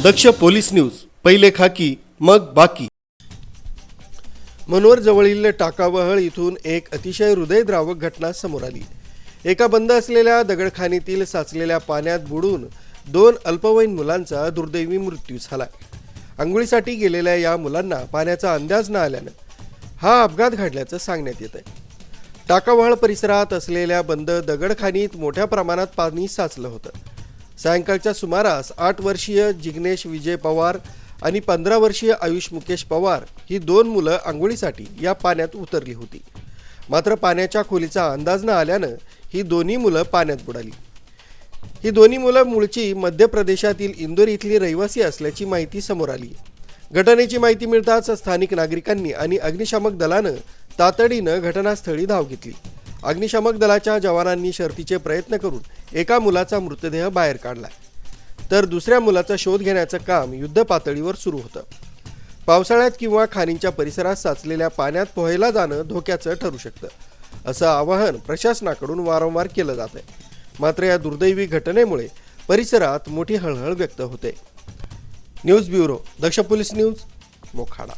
दक्ष police news, पहिले खाकी मग बाकी। मनोर जवळील टाकावहळ इथून एक अतिशय हृदयद्रावक घटना समोर आली। एका बंद असलेल्या दगडखाणीतील साचलेल्या पाण्यात बुडून 2 अल्पवयीन मुलांचा दुर्दैवी मृत्यू झाला। अंघोळीसाठी गेलेल्या या मुलांना पाण्याचा अंदाज न आल्याने हा अपघात घडल्याचं सांगण्यात येत आहे। टाकावहळ परिसरात असलेल्या बंद दगडखाणीत मोठ्या प्रमाणात पाणी साचलं होतं। सायंकाळच्या सुमारास 8 वर्षीय जिग्नेश विजय पवार आणि 15 वर्षीय आयुष मुकेश पवार ही 2 मुलं अंघोळीसाठी या पाण्यात उतरली होती। मात्र पाण्याच्या खोलीचा अंदाज न आल्यानं ही दोन्ही मुलं पाण्यात बुडाली। ही दोन्ही मुलं मूळची मध्य प्रदेशातील इंदोर इथली रहिवासी असल्याची माहिती समोर आली। घटनेची माहिती मिळताच स्थानिक नागरिकांनी आणि अग्निशामक दलानं तातडीनं घटनास्थळी धाव घेतली। अग्निशामक दलाच्या जवानांनी शर्थीचे प्रयत्न करून एका मुलाचा मृतदेह बाहेर काढला, तर दुसऱ्या मुलाचा शोध घेण्याचं काम युद्ध पातळीवर सुरू होतं। पावसाळ्यात किंवा खाणींच्या परिसरात साचलेल्या पाण्यात पोहायला जाणं धोक्याचं ठरू शकतं, असं आवाहन प्रशासनाकडून वारंवार केलं जात आहे। मात्र या दुर्दैवी घटनेमुळे परिसरात मोठी हळहळ व्यक्त होते। न्यूज ब्युरो, दक्ष पोलीस न्यूज, मोखाडा।